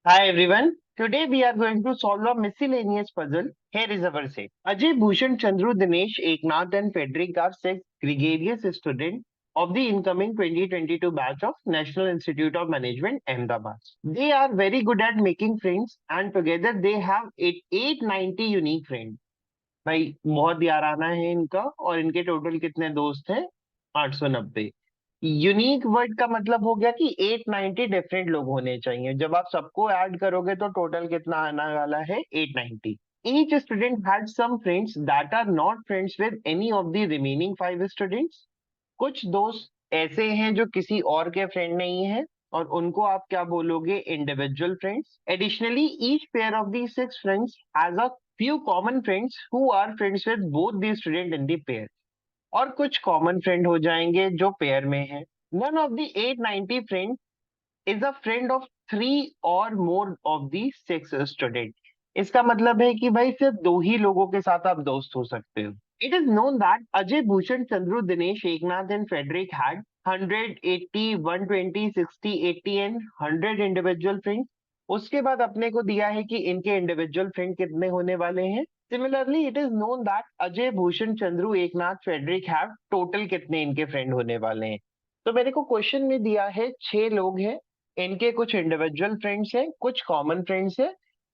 Hi everyone. Today we are going to solve a miscellaneous puzzle. Here is our set. Ajay Bhushan Chandru Dinesh Eknath and Frederick are six gregarious students of the incoming 2022 batch of National Institute of Management Ahmedabad. They are very good at making friends and together they have 890 unique friends. भाई बहुत याराना है इनका और इनके total कितने दोस्त हैं 890। Unique word का मतलब हो गया कि 890 डिफरेंट लोग होने चाहिए। जब आप सबको ऐड करोगे तो टोटल कितना आने वाला है 890। Each student had some friends that are not friends with any of the remaining five students. कुछ दोस्त ऐसे हैं जो किसी और के फ्रेंड नहीं है और उनको आप क्या बोलोगे individual friends. Additionally each pair of the six friends has a few common friends who are friends with both the student in the pair। और कुछ कॉमन फ्रेंड हो जाएंगे जो पेयर में है। None of the 890 friends is a friend of three or more of the six student। इसका मतलब है कि भाई सिर्फ दो ही लोगों के साथ आप दोस्त हो सकते हो। It is known that Ajay Bhushan Chandru Dinesh Eknath and Frederick had 100, 80, 120, 60, 80 and 100 individual friends। उसके बाद अपने को दिया है कि इनके इंडिविजुअल फ्रेंड कितने होने वाले हैं। Similarly it is known that Ajay Bhushan Chandru Eknath Frederick have total कितने इनके फ्रेंड होने वाले हैं। तो मेरे को क्वेश्चन में दिया है छह लोग हैं, इनके कुछ इंडिविजुअल फ्रेंड्स हैं, कुछ कॉमन फ्रेंड्स हैं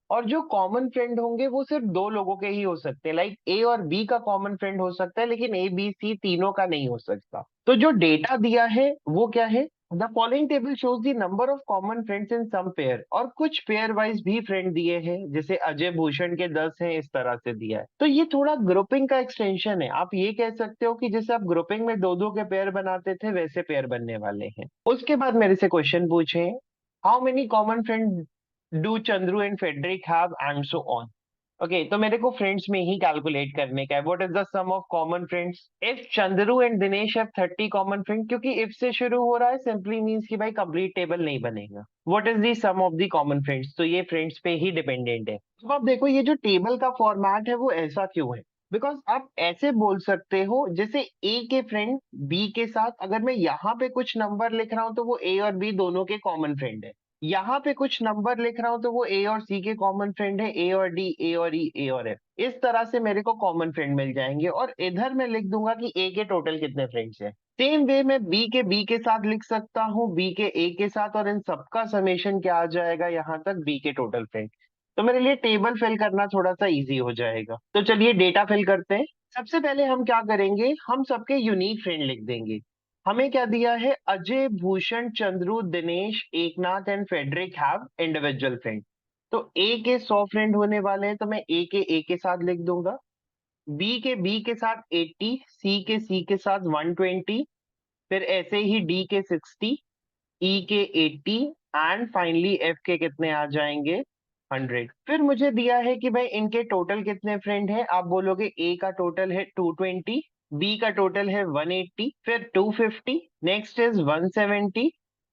और जो कॉमन फ्रेंड होंगे वो सिर्फ दो लोगों के ही हो सकते हैं। लाइक ए और बी का कॉमन फ्रेंड हो सकता है लेकिन ए बी सी तीनों का नहीं हो सकता। तो जो डेटा दिया है वो क्या है, the following table shows the number of common friends in some pair. और कुछ पेयर वाइज भी फ्रेंड दिए हैं, जैसे अजय भूषण के 10 हैं, इस तरह से दिया है। तो ये थोड़ा ग्रुपिंग का एक्सटेंशन है। आप ये कह सकते हो कि जैसे आप ग्रुपिंग में दो दो के पेयर बनाते थे वैसे पेयर बनने वाले हैं। उसके बाद मेरे से क्वेश्चन पूछे, how many common friend do Chandru and Frederick have and so on. Okay, तो मेरे को फ्रेंड्स में ही कैलकुलेट करने का है। What is the sum of common friends if Chandru and Dinesh have 30 common friend. क्योंकि इफ से शुरू हो रहा है सिंपली मींस कि भाई कंप्लीट टेबल नहीं बनेगा। What is the sum of the common friends, तो ये फ्रेंड्स पे ही डिपेंडेंट है। तो आप देखो ये जो टेबल का फॉर्मेट है वो ऐसा क्यों है, बिकॉज आप ऐसे बोल सकते हो जैसे ए के फ्रेंड बी के साथ, अगर मैं यहाँ पे कुछ नंबर लिख रहा हूँ तो वो ए और बी दोनों के कॉमन फ्रेंड है। यहाँ पे कुछ नंबर लिख रहा हूं तो वो ए और सी के कॉमन फ्रेंड है, ए और डी, ए और ई, ए और एफ। इस तरह से मेरे को कॉमन फ्रेंड मिल जाएंगे और इधर मैं लिख दूंगा कि ए के टोटल कितने फ्रेंड्स हैं। सेम वे में बी के साथ लिख सकता हूँ, बी के ए के साथ, और इन सबका समेशन क्या आ जाएगा यहाँ तक बी के टोटल फ्रेंड। तो मेरे लिए टेबल फिल करना थोड़ा सा इजी हो जाएगा। तो चलिए डेटा फिल करते हैं। सबसे पहले हम क्या करेंगे, हम सबके यूनिक फ्रेंड लिख देंगे। हमें क्या दिया है, Ajay Bhushan Chandru Dinesh Eknath and Frederick have individual friend. तो ए के 100 फ्रेंड होने वाले हैं तो मैं ए के साथ लिख दूंगा। बी के साथ 80, सी के साथ 120, फिर ऐसे ही डी के 60, ई के 80 एंड फाइनली एफ के कितने आ जाएंगे 100। फिर मुझे दिया है कि भाई इनके टोटल कितने फ्रेंड हैं। आप बोलोगे ए का टोटल है 220, बी का टोटल है 180, फिर 250, नेक्स्ट इज 170,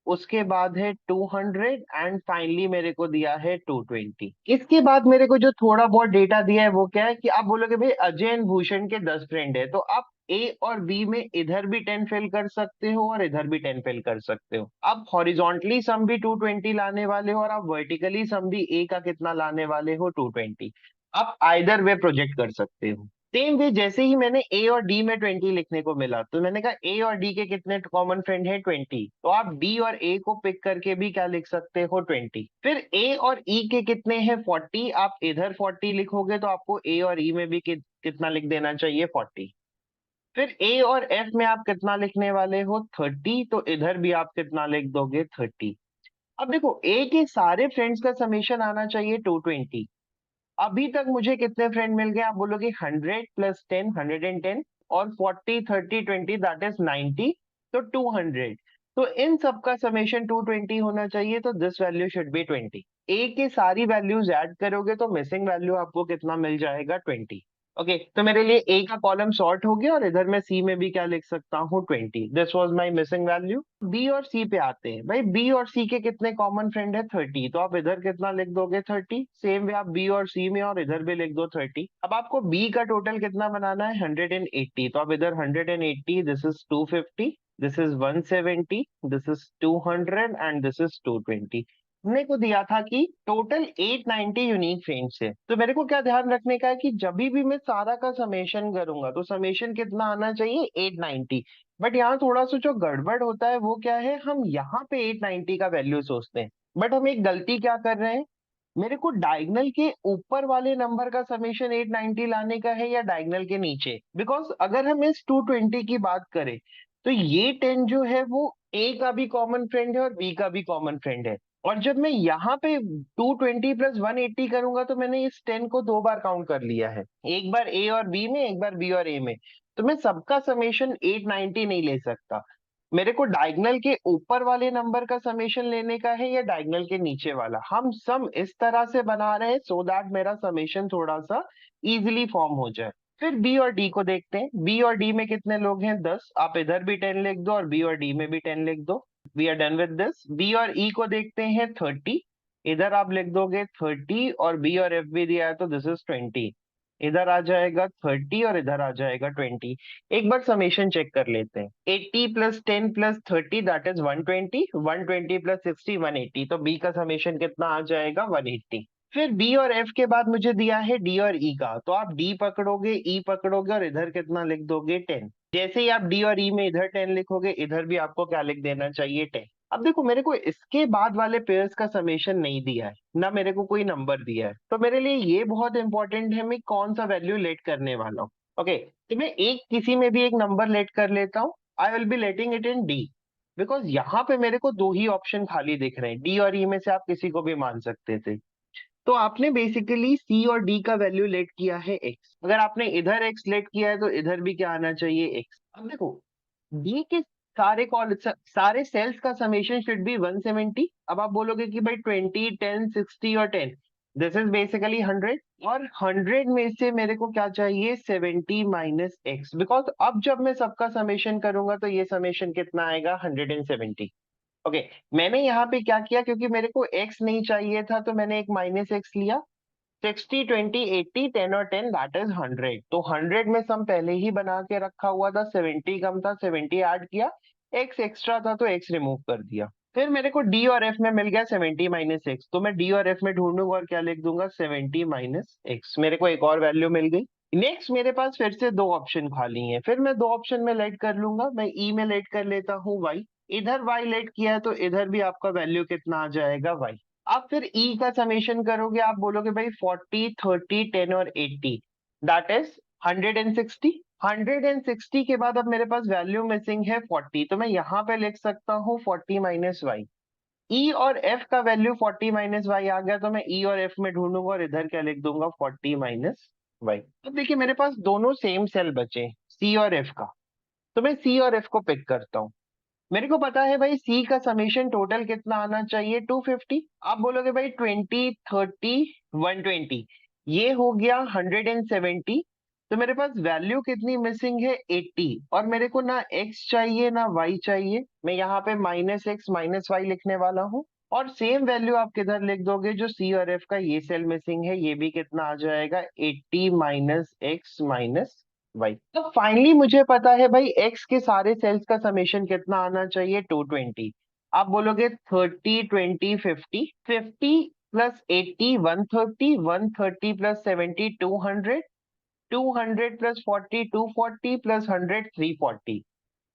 उसके बाद है 200 एंड फाइनली मेरे को दिया है 220। इसके बाद मेरे को जो थोड़ा बहुत डेटा दिया है वो क्या है कि आप बोलोगे भाई अजय एंड भूषण के 10 फ्रेंड है, तो आप ए और बी में इधर भी 10 फिल कर सकते हो और इधर भी 10 फिल कर सकते हो। आप हॉरिजॉन्टली सम भी 220 लाने वाले हो और आप वर्टिकली सम भी ए का कितना लाने वाले हो 220। आप आइदर वे प्रोजेक्ट कर सकते हो। सेम वे जैसे ही मैंने ए और डी में 20 लिखने को मिला तो मैंने कहा ए और डी के कितने कॉमन फ्रेंड है 20, तो आप डी और ए को पिक करके भी क्या लिख सकते हो 20। फिर ए और ई के कितने हैं 40, आप इधर 40 लिखोगे तो आपको ए और ई में भी कितना लिख देना चाहिए 40। फिर ए और एफ में आप कितना लिखने वाले हो 30, तो इधर भी आप कितना लिख दोगे 30। अब देखो ए के सारे फ्रेंड्स का समेशन आना चाहिए 220। अभी तक मुझे कितने फ्रेंड मिल गए, आप बोलोगे 100 प्लस 10, 110, और 40, 30, 20 दैट इज 90, तो 200। तो इन सब का समेशन 220 होना चाहिए, तो दिस वैल्यू शुड बी 20। ए के सारी वैल्यूज ऐड करोगे तो मिसिंग वैल्यू आपको कितना मिल जाएगा 20। ओके, तो मेरे लिए ए का कॉलम सॉर्ट हो गया और इधर मैं सी में भी क्या लिख सकता हूँ 20। This was my missing value. B और सी पे आते हैं। भाई बी और सी के कितने कॉमन फ्रेंड है 30, तो आप इधर कितना लिख दोगे 30। सेम वे आप बी और सी में और इधर भी लिख दो 30। अब आपको बी का टोटल कितना बनाना है 180, तो आप इधर 180, this is 250, this is 170, this is 200 and this is 220। हमने को दिया था कि टोटल 890 यूनिक फ्रेंड्स है। तो मेरे को क्या ध्यान रखने का है कि जब भी मैं सारा का समेशन करूंगा तो समेशन कितना आना चाहिए, 890। बट यहाँ थोड़ा सा जो गड़बड़ होता है वो क्या है, हम यहाँ पे 890 का वैल्यू सोचते हैं, बट हम एक गलती क्या कर रहे हैं, मेरे को डायगनल के ऊपर वाले नंबर का समेशन 890 लाने का है या डायगनल के नीचे। बिकॉज अगर हम इस 220 की बात करें तो ये 10 जो है वो ए का भी कॉमन फ्रेंड है और बी का भी कॉमन फ्रेंड है। और जब मैं यहाँ पे 220 प्लस 180 करूंगा तो मैंने इस 10 को दो बार काउंट कर लिया है, एक बार ए और बी में, एक बार बी और ए में। तो मैं सबका समेशन 890 नहीं ले सकता, मेरे को डायगनल के ऊपर वाले नंबर का समेशन लेने का है या डायगनल के नीचे वाला। हम सम इस तरह से बना रहे हैं सो दैट मेरा समेशन थोड़ा सा इजीली फॉर्म हो जाए। फिर बी और डी को देखते हैं, बी और डी में कितने लोग हैं, 10। आप इधर भी 10 लिख दो और बी और डी में भी 10 लिख दो। We are done with this. B और ई को देखते हैं, 30। इधर आप लिख दोगे 30 और बी और एफ भी दिया है तो दिस इज 20। इधर आ जाएगा 30 और इधर आ जाएगा 20। एक बार समेशन चेक कर लेते हैं, 80 plus 10 plus 30 that is 120, 120 plus 60 180। तो बी का समेशन कितना आ जाएगा, 180। फिर बी और एफ के बाद मुझे दिया है डी और ई का, तो आप डी पकड़ोगे, ई पकड़ोगे और इधर कितना लिख दोगे, 10। जैसे ही आप डी और ई में इधर 10 लिखोगे, इधर भी आपको क्या लिख देना चाहिए, 10। अब देखो मेरे को इसके बाद वाले पेयर्स का समेशन नहीं दिया है, ना मेरे को कोई नंबर दिया है, तो मेरे लिए ये बहुत इंपॉर्टेंट है मैं कौन सा वैल्यू लेट करने वाला हूँ। ओके, तो मैं एक किसी में भी एक नंबर लेट कर लेता हूँ। I will be letting it in D, because यहाँ पे मेरे को दो ही ऑप्शन खाली दिख रहे हैं, डी और ई में से आप किसी को भी मान सकते थे। तो आपने बेसिकली सी और डी का वैल्यू लेट किया है एक्स। अगर आपने इधर एक्स लेट किया है तो इधर भी क्या आना चाहिए, एक्स। अब देखो डी के सारे सेल्स का समेशन शुड बी 170। अब आप बोलोगे कि भाई 20 10 60 और 10, दिस इज बेसिकली 100। और 100 में से मेरे को क्या चाहिए, 70 माइनस एक्स। बिकॉज अब जब मैं सबका समेशन करूंगा तो ये समेशन कितना आएगा, 170। ओके, मैंने यहाँ पे क्या किया, क्योंकि मेरे को x नहीं चाहिए था तो मैंने एक माइनस एक्स लिया। 60 20 80 10 और 10 दैट इज 100। तो 100 में सम पहले ही बना के रखा हुआ था, 70 कम था, 70 ऐड किया, x एक्स्ट्रा था तो x रिमूव कर दिया। फिर मेरे को d और f में मिल गया 70 माइनस एक्स, तो मैं d और f में ढूंढूंगा और क्या लिख दूंगा, 70 माइनस एक्स। मेरे को एक और वैल्यू मिल गई। नेक्स्ट मेरे पास फिर से दो ऑप्शन खाली हैं, फिर मैं दो ऑप्शन में लेट कर लूंगा। मैं ई में लेट कर लेता हूँ y, इधर y लेट किया है तो इधर भी आपका वैल्यू कितना आ जाएगा, y। आप फिर ई का समेशन करोगे, आप बोलोगे भाई 40 30 10 और 80 दैट इज 160। 160 के बाद अब मेरे पास वैल्यू मिसिंग है 40, तो मैं यहाँ पे लिख सकता हूँ 40 माइनस वाई। ई और एफ का वैल्यू 40 माइनस वाई आ गया, तो मैं ई और एफ में ढूंढूंगा और इधर क्या लिख दूंगा, 40 माइनस वाई। अब देखिए मेरे पास दोनों सेम सेल बचे, सी और एफ का, तो मैं सी और एफ को पिक करता हूँ। मेरे को पता है भाई सी का समेशन टोटल कितना आना चाहिए, 250। आप बोलोगे भाई 20 30 120, ये हो गया 170। तो मेरे पास वैल्यू कितनी मिसिंग है, 80। और मेरे को ना x चाहिए ना y चाहिए, मैं यहाँ पे माइनस एक्स माइनस वाई लिखने वाला हूँ। और सेम वैल्यू आप किधर लिख दोगे, जो सी और एफ का ये सेल मिसिंग है, ये भी कितना आ जाएगा, 80 माइनस एक्स माइनस वाई। तो फाइनली मुझे पता है भाई एक्स के सारे सेल्स का समेशन कितना आना चाहिए, 220। आप बोलोगे 30 20 50, 50 प्लस 80 130, 130 प्लस 70 200, 200 प्लस 40 240 प्लस 100 340।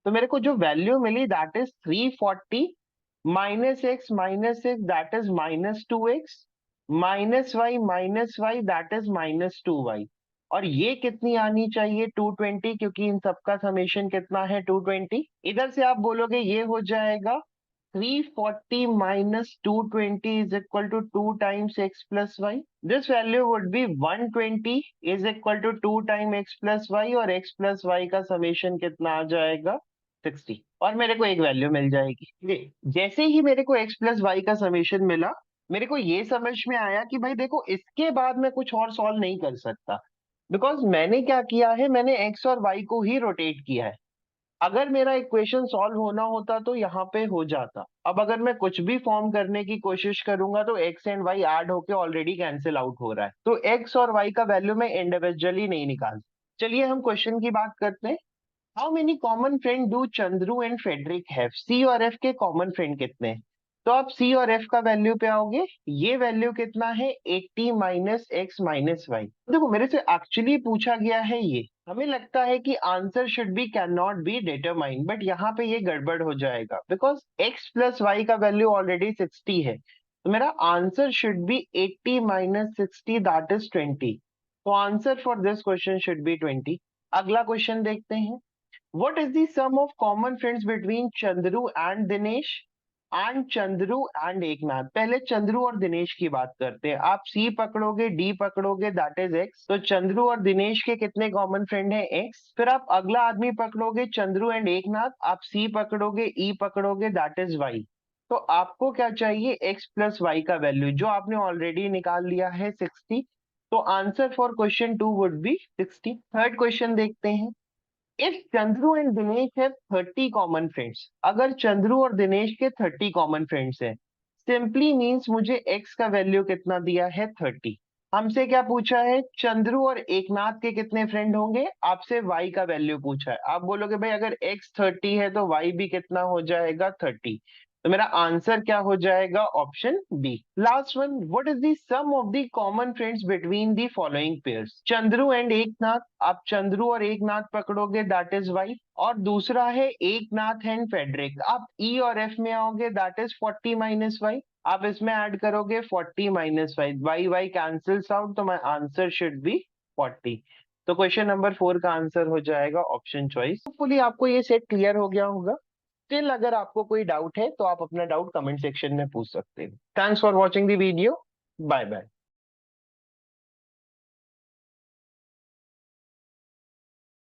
तो मेरे को जो वैल्यू मिली that is 340 minus x that is -2x minus y that is -2y। और ये कितनी आनी चाहिए, 220, क्योंकि इन सबका समेशन कितना है, 220। इधर से आप बोलोगे ये हो जाएगा 340 minus 220 is equal to 2 times x plus y. This value would be 120 is equal to 2 time x plus y, और x प्लस वाई का समेशन कितना आ जाएगा, 60। और मेरे को एक वैल्यू मिल जाएगी। ये जैसे ही मेरे को x प्लस वाई का समेशन मिला, मेरे को ये समझ में आया कि भाई देखो इसके बाद मैं कुछ और सॉल्व नहीं कर सकता, बिकॉज मैंने क्या किया है, मैंने x और y को ही रोटेट किया है। अगर मेरा इक्वेशन सॉल्व होना होता तो यहाँ पे हो जाता। अब अगर मैं कुछ भी फॉर्म करने की कोशिश करूंगा तो x एंड y ऐड होके ऑलरेडी कैंसिल आउट हो रहा है, तो x और y का वैल्यू मैं इंडिविजुअली नहीं निकाल। चलिए हम क्वेश्चन की बात करते हैं। How many common friend do Chandru and Frederick have, C और एफ के कॉमन फ्रेंड कितने हैं। तो आप सी और एफ का वैल्यू पे आओगे, ये वैल्यू कितना है 80 माइनस एक्स माइनस वाई। देखो मेरे से एक्चुअली पूछा गया है ये, हमें लगता है कि answer should B can not be determine, but यहाँ पे ये गड़बड़ हो जाएगा बिकॉज एक्स प्लस वाई का वैल्यू ऑलरेडी 60 है, तो मेरा answer should B 80 minus 60 that is 20। तो answer for this question should be 20। अगला क्वेश्चन देखते हैं। What is the sum of common friends between Chandru and Dinesh and Chandru and Eknath? पहले चंद्रू और दिनेश की बात करते हैं। आप सी पकड़ोगे, डी पकड़ोगे, दैट इज एक्स। तो चंद्रू और दिनेश के कितने कॉमन फ्रेंड हैं? एक्स। फिर आप अगला आदमी पकड़ोगे चंद्रू एंड एकनाथ, आप सी पकड़ोगे, ई पकड़ोगे, दैट इज वाई। तो आपको क्या चाहिए? एक्स प्लस वाई का वैल्यू, जो आपने ऑलरेडी निकाल लिया है 60। तो answer for question 2 would be 60। Third question देखते हैं। If Chandru and Dinesh have 30 common friends, अगर चंद्रू और दिनेश के 30 कॉमन फ्रेंड्स हैं, सिंपली मींस मुझे एक्स का वैल्यू कितना दिया है? 30। हमसे क्या पूछा है? चंद्रू और एकनाथ के कितने फ्रेंड होंगे? आपसे वाई का वैल्यू पूछा है। आप बोलोगे भाई अगर एक्स 30 है तो वाई भी कितना हो जाएगा? 30। तो मेरा आंसर क्या हो जाएगा? Option B. Last one, what is the sum of the common friends between the following pairs? Chandru and Eknath, आप चंद्रू और एकनाथ पकड़ोगे, दैट इज वाई। और दूसरा है एकनाथ एंड फेडरिक, आप ई और एफ में आओगे, दैट इज 40 माइनस वाई। आप इसमें ऐड करोगे 40 minus y, y y cancels out, तो माय आंसर शुड बी 40। तो क्वेश्चन नंबर 4 का आंसर हो जाएगा ऑप्शन चॉइस। होपफुली आपको ये सेट क्लियर हो गया होगा। स्टिल अगर आपको कोई डाउट है तो आप अपना डाउट कमेंट सेक्शन में पूछ सकते हैं। Thanks for watching the video. Bye bye.